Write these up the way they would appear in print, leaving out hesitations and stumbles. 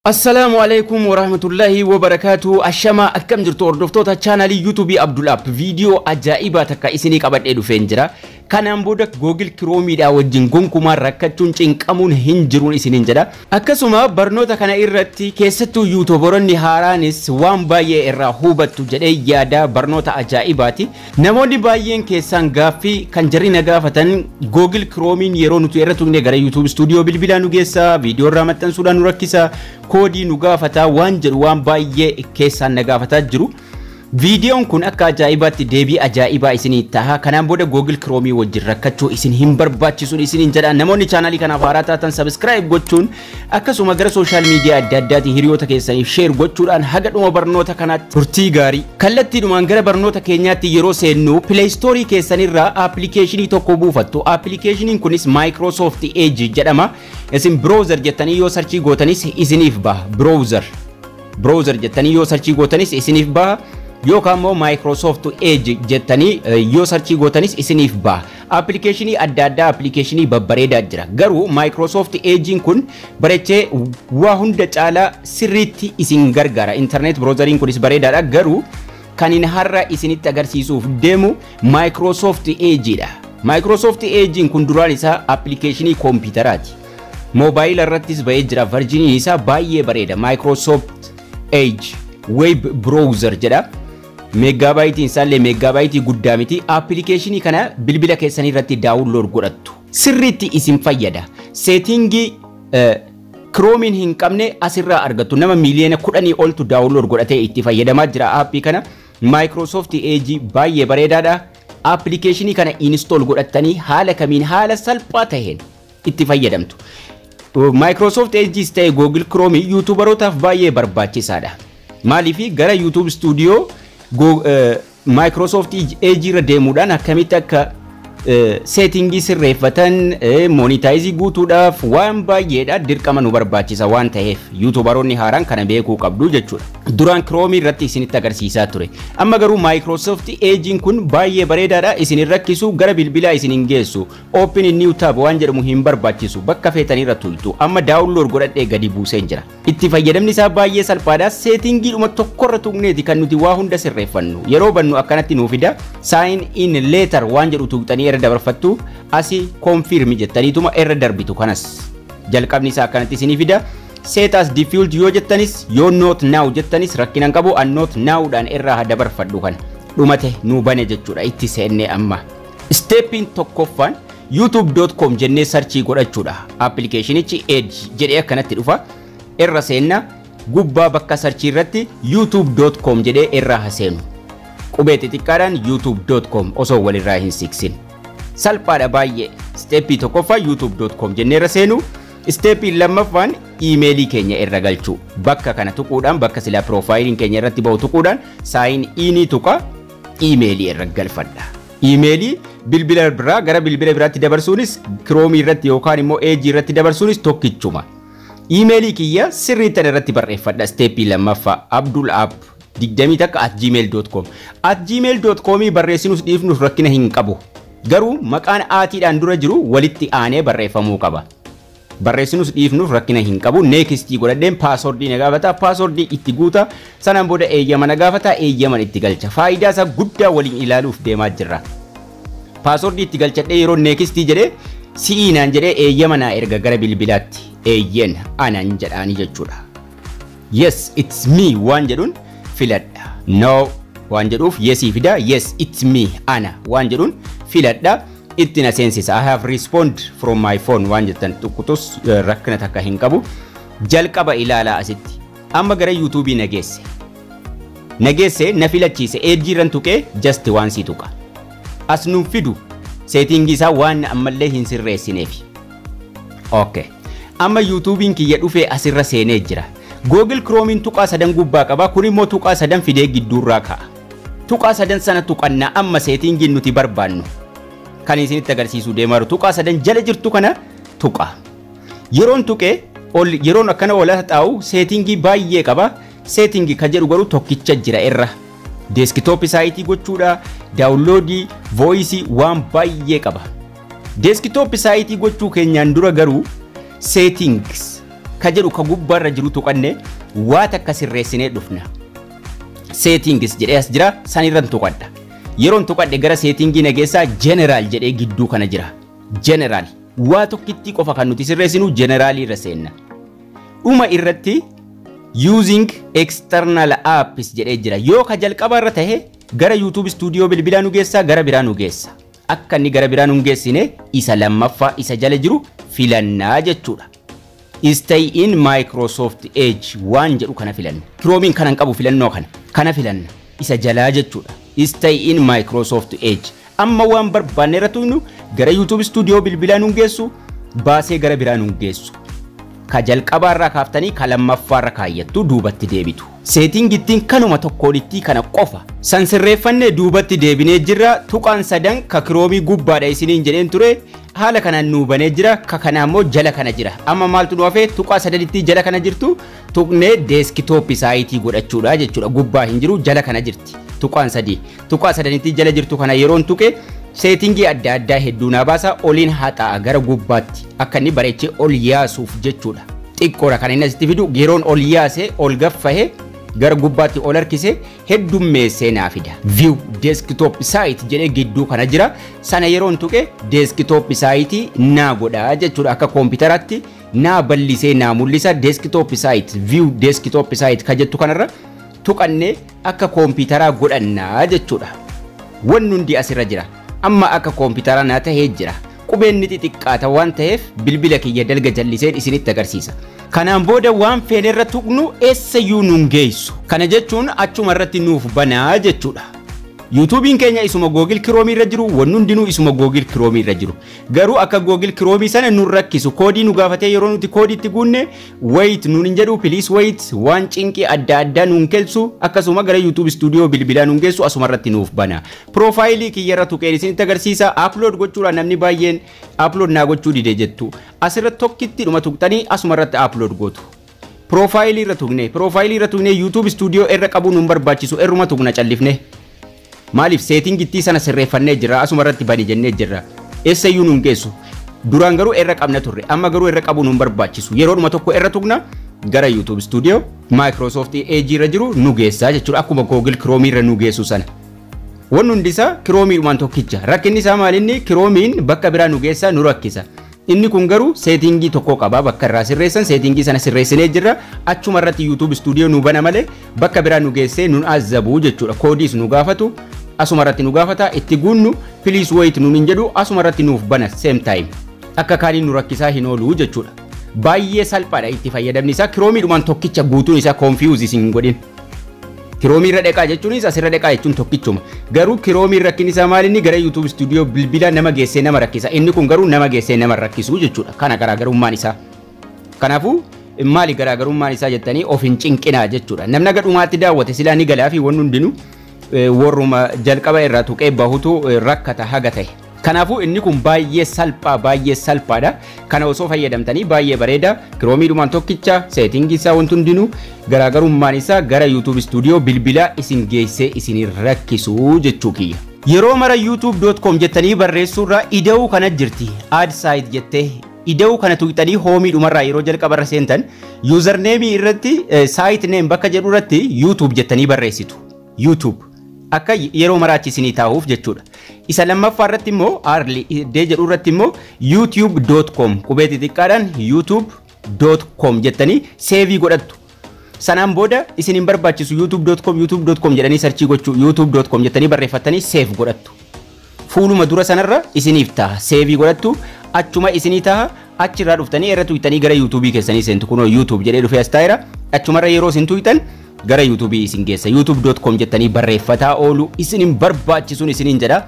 Assalamualaikum warahmatullahi wabarakatuh. Ashama akkam jirtu hordoftoota chaanalii YouTube Abdul App video ajaa'iba takka isinii qabadhee dhufeen jira. Kanaan booda Google Chrome dha wajjin gonkumaa rakkachuun cinqamuun hin jiruun isiniin jedha. Akkasuma barnoota kana irratti keessattuu YouTuberoonni haaraanis waan baay'ee irraa hubattu jedhee yaada barnoota ajaa'ibaati. Namoonni baay'een keessaan gaaffii kan jarri na gaafatan Google Chrome yeroo nuti irra tuqne gara YouTube Studio bilbilaa nu geessa, viidiyoo irraa maxxansuudhaan nu rakkisa, koodii nu gaafata waan jedhu waan baay'ee keessaan na gaafataa jiru. Viidiyoon kun akka ajaa'ibaatti deebii ajaa'ibaa isinii taha. Kanaan booda Google Chrome wajjin rakkachuu isin hin barbaachisuun isiniin jedha. Namoonni chaanalii kanaaf haaraa taatan subscribe gochuun akkasuma gara social media adda addaatiin hiriyoota keessaniif share gochuudhaan haga dhuma barnoota kanaatti turtii gaarii. Kallattiidhumaan gara barnoota keenyaatti yeroo seennu Play Store keessanirraa applicationii tokko buufattu. Applicationiin kunis Microsoft Edge jedhama. Isin browser jettanii yoo searchii gootanis isiniif baha. Browser jettanii yoo searchii gootanis isiniif baha. Yookaan immoo Microsoft Edge jettanii yoo searchii gootanis isiniif baha. Applicationii adda addaa applicationii babbareedaa jira. Garuu Microsoft Edgein kun barachee waa hunda caalaa sirriitti isin gargaara. Internet browseriin kunis bareedaadha. Garuu kan inni har'a isinitti agarsiisuuf deemu Microsoft Edgeidha. Microsoft Edgein kun duraan isaa applicationii kompiitaraati. Mobile irrattis ba'ee jira. Version isaa baay'ee bareeda. Microsoft Edge web browser jedha. Megabyte insaallee megabyte guddaa miti. Applicationii kana bilbila keessanii irratti download godhattu. Sirriitti isin fayyada. Settingii Chrome hin qabne asirraa argattu. Nama miliyoona 10 oltu download godhatee itti fayyadamaa jira appii kana. Microsoft Edge baay'ee bareedaadha. Applicationii kana install godhattanii haala kamiin haala salphaa taheen itti fayyadamtu. Microsoft Edge ta'e Google Chrome YouTuberootaaf baay'ee barbaachisaadha. Maaliif gara YouTube Studio Microsoft Edge irra deemuudhaan akkamitti akka settingii sirreeffatan monetize guutuudhaaf waan baay'eedha dirqama nu barbaachisa waan ta'eef YouTuberoonni haaraan kana beekuu qabdu jechuudha. Duraan Chrome irratti isinitti agarsiisaa ture. Amma garuu Microsoft Edgein kun baay'ee bareedaadha. Isin rakkisu gara bilbilaa isin hin geessu. Open in new tab waan jedhamu hin barbaachisu. Bakka feetanii irra tuytu. Amma download godhadhee gadi buuseen jira. Itti fayyadamni isaa baay'ee salphaadha. Settingii dhuma tokkorra tuqneeti kan nuti waa hunda sirreeffannu. Yeroo bannu akkanatti nuuf fida. Sign in later waan jedhu tuqxanii irra dabarfattu asii confirm jettaniituma irra darbitu kanas. Jalqabni isaa akkanatti isinii fida. Set as default yoo jettanis yoo not now jettanis rakkinan qabu an not now dhaan irraa dabarfadhu kan dhumate nu bane jechuudha. Itti seenne amma stepin tokkoffaan youtube.com jennee searchii godhachuudha. Applicationichi Edge jedhee akkanatti dhufa. Irra seenna gubbaa bakka searchii irratti youtube.com jedhee irraa haseenu. Qubee xixiqqaadhaan youtube.com osoo walirraa hin siqsin. Salphaadha baay'ee. Stepii tokkoffaa youtube.com jennee irra seenu. Stepii lammaffaan emailii keenya irra galchuu. Bakka kana tuquudhaan bakka sila profiiliin keenya irratti ba'u tuquudhaan sign in tuqa emailii irra galfadha. Emailii bilbila biraa gara bilbila biraatti dabarsuunis Chrome irratti yookaan immoo Edge irratti dabarsuunis tokkichuma. Emailii kiyya sirriitti irratti barreeffadha. Stepii lammaffaa abdulapp 20@gmail.com @gmail.com barreessinus dhiifnus rakkina hin qabu. Garuu maqaan aatiidhaan dura jiru walitti aanee barreeffamuu qaba. Barreessinus dhiifnus rakkina hin qabu. Next godhadheen passwordii na gaafata. Passwordii itti guuta. Sanaan booda eeyyama na gaafata. Eeyyaman itti galcha. Faayidaa isaa guddaa waliin ilaaluuf deemaa jirra. Passwordii itti galchadhee yeroo next jedhee si'inaan jedhee eeyyama na erga gara bilbilaatti. Eeyyen anan jedhaani jechuudha. Yes it's me waan jedhuun filadha. No waan jedhuuf yesii fida. Yes it's me ana waan jedhuun filadha. Itti na seensisa. I have respond from my phone waan jettan tuqutus rakkina takka hin qabu. Jalqaba ilaalaa asitti. Amma gara YouTube nageesse na filachiise. Edge irran tuqee just waan si tuqa. As nu fidu setting isaa waan ammallee hin sirreessineef. Okay. Amma YouTubein kiyya dhufee asirra seenee jira. Google Chromein tuqaa sadan gubbaa qaba. Kun immoo tuqaa sadan fidee gidduurraa ka'a. Tuqaa sadan sana tuqanna amma settingin nuti barbaannu. Kan isinitti agarsiisuu deemaa jiru tuqaa sadan jala jirtu kana tuqa. Yeroon tuqee yeroon akkana ola taa'u settingii baay'ee qaba. Settingii kan jedhu garuu tokkicha jira irra. Desktop site gochuudha, download, voice waan baay'ee qaba. Desktop site gochuu keenyaan dura garuu settings ka jedhu ka gubbaarra jiru tuqanne waa takka sirreessinee dhufna. Settings jedhee as jira sanirra tuqadha. Yeroon tuqadhe gara settingii nageessaa general jedhee gidduu kana jira. General waa tokkitti qofa kan nuti sirreessinu general irra seenna. Dhuma irratti using external apps jedhee jira. Yoo ka jalqaba irra tahe gara YouTube Studio bilbilaa nu geessa gara biraa nu geessa. Akka inni gara biraa nu geessine isa lammaffaa isa jala jiru filannaa jechuudha. Stay in Microsoft Edge waan jedhu kana filanna. Chromein kanan qabu filannoo kana filanna isa jalaa jechuudha. Stay in Microsoft Edge. Amma waan barbaanne irra tuynu gara YouTube Studio bilbilaa nu geessu baasee gara biraa nu geessu. Ka jalqabaarraa kaaftanii ka lammaffaarra kaayyattu duubatti deebitu. Settingittiin kanuma tokkoonitti kana qofa. San sirreeffannee duubatti deebinee jirra. Tuqaan sadan ka Chrome gubbaadha isiniin jedheen ture. Haala kanaan nu banee jira. Ka kana immoo jala kana jira. Amma maaltu nu hafe tuqaa sadanitti jala kana jirtu tuqnee desktop saayitii godhachuudha jechuudha. Gubbaa hin jiru jala kana jirti. Tuqaan sadii. Tuqaa sadanitti jala jirtu kana yeroon tuqe settingii adda addaa hedduu naa baasa oliin haxaa gara gubbaatti akka inni bareechee ol yaasuuf jechuudha. Xiqqoodha kan inni asitti fidu yeroon ol yaase ol gaffahe gara gubbaatti ol harkise heddummeessee naa fida. View desktop site jedhee gidduu kana jira. Sana yeroon tuqe desktop site naa godha jechuudha. Akka koompitaraatti naa bal'isee naa mul'isa desktop site view desktop site ka jettu kanarra tuqannee akka koompitaraa godhannaa jechuudha. Wanni hundi asirra jira. Amma akka koompitara naa tahee jira. Qubeen ni xixiqqaata waan ta'eef bilbila kiyya dalga jalliseen isinitti agarsiisa. Kanaan booda waan feenerra tuqnu eessayyuu nuun geessu. Kana jechuun achuma irratti nuuf banaa jechuudha. YouTubein keenya isuma Google Chrome irra jiru, wanni hundinuu isuma Google Chrome irra jiru. Garuu akka Google Chrome sana nun rakkisu koodii nu gaafatee yeroo nuti koodii itti guunne wait nuun hin jedhu please wait waan cinqii adda addaa nuun kelsu akkasuma gara YouTube Studio bilbilaa nuun geessu asuma irratti nuuf bana. Profaayilii kiyya irra tuqeen isinitti agarsiisa. Upload gochuudhaan namni baay'een upload naa gochuu dide jettu. Asirratti tokkitti dhuma tuqxanii asuma irratti upload gootu. Profaayilii irra tuqnee YouTube Studio irra qabu nuun barbaachisu irruma tuqna callifne. Maaliif settingittii sana sirreeffannee jirra asuma irratti bani jennee jirra. Eessayyuu nuun geessu. Duraan garuu irra qabna turre. Amma garuu irra qabu nuun barbaachisu. Yeroodhuma tokko irra tuqna gara YouTube Studio Microsoft Edge irra jiru nu geessaa jechuudha. Akkuma Google Chrome irra nu geessu sana. Wanni hundi isaa Chromeedhumaan tokkicha. Rakkinni isaa maalinni Chromein bakka biraa nu geessaa nu rakkisa. Inni kun garuu settingii tokko qaba bakka irraa sirreessan settingii sana sirreessinee jirra. Achuma irratti YouTube Studio nu bana malee bakka biraa nu geessee nun azzabu jechuudha. Koodiis nu gaafatu asuma irratti nu gaafata itti guunnu please wait nuun hin jedhu asuma irratti nuuf bana same time. Akka kaaniin nu rakkisaa hin oolu jechuudha. Baay'ee salphaadha itti fayyadamni isaa. Chromeedhumaan tokkicha guutuun isaa confuse isin hin godhin. Chrome irra dheqaa jechuunis asirra dheqaa jechuun tokkichuma. Garuu Chrome rakkinni isaa maalinni gara YouTube Studio bilbila nama geessee nama rakkisa. Inni kun garuu nama geessee nama rakkisu jechuudha. Kana garaagarummaan isaa. Kanaafuu maali garaagarummaan isaa jettanii of hin cinqinaa jechuudha. Namni gadhumaatti daawwate silaa ni galaa fi wanni hundinuu warruma jalqaba irraa tuqee bahutu rakkata haga ta'e. Kanaafuu inni kun baay'ee salphaadha. Kana osoo fayyadamtanii baay'ee bareeda. Chromeedhumaan tokkicha settingii isaa wanti hundinuu garaagarummaan isaa gara YouTube Studio bilbila isin geessee isin rakkisu jechuu kiyya. Yeroo mara youtube.com jettanii barreessuurraa ida'uu kana jirti. Add site jettee ida'uu kana tuqxanii hoomiidhumarraa yeroo jalqabarra seentan username irratti site name bakka jedhu irratti YouTube jettanii barreessitu. YouTube akka yeroo maraachi isinii taa'uuf jechuudha. Isa lammaffaa irratti immoo arli jedhu irratti immoo youtube.com qubee xixiqqaadhaan youtube.com jettanii save godhattu. Sanaan booda isin hin barbaachisu youtube.com jedhanii sarchii gochuu youtube.com jettanii barreeffattanii save godhattu. Fuuluma dura sanarra isiniif ta'a save godhattu achuma isinii ta'a achirraa dhuftanii irra tuqxanii gara YouTube keessanii seentu kunoo YouTube jedhee dhufee as taa'eera achumarra yeroo isin tuqxan gara YouTube isin geessa youtube.com jettanii barreeffataa oolu isin hin barbaachisuun isiniin jedha.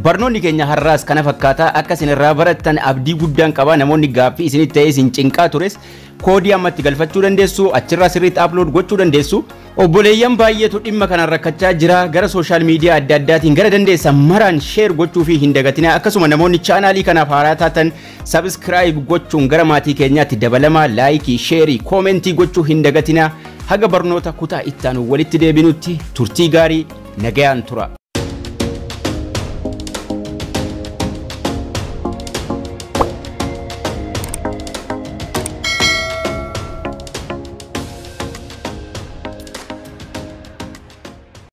Barnoonni keenya har'aas kana fakkaataa akka isin irraa barattan abdii guddaan qaba. Namoonni gaaffii isinitti ta'ee isin cinqaa tures koodii ammatti galfachuu dandeessu achirraa sirriitti upload gochuu dandeessu. Obboleeyyan baay'eetu dhimma kanaan rakkachaa jira. Gara sooshaal miidiyaa adda addaatiin gara dandeessan maraan share gochuu fi hin dagatina. Akkasuma namoonni chaanaalii kanaaf haaraa taatan subscribe gochuun gara maatii keenyaatti dabalamaa laayikii, sheerii, koomentii gochuu hin dagatina. Haga barnoota kutaa ittaanu walitti deebinutti turtii gaarii nagayaan tura.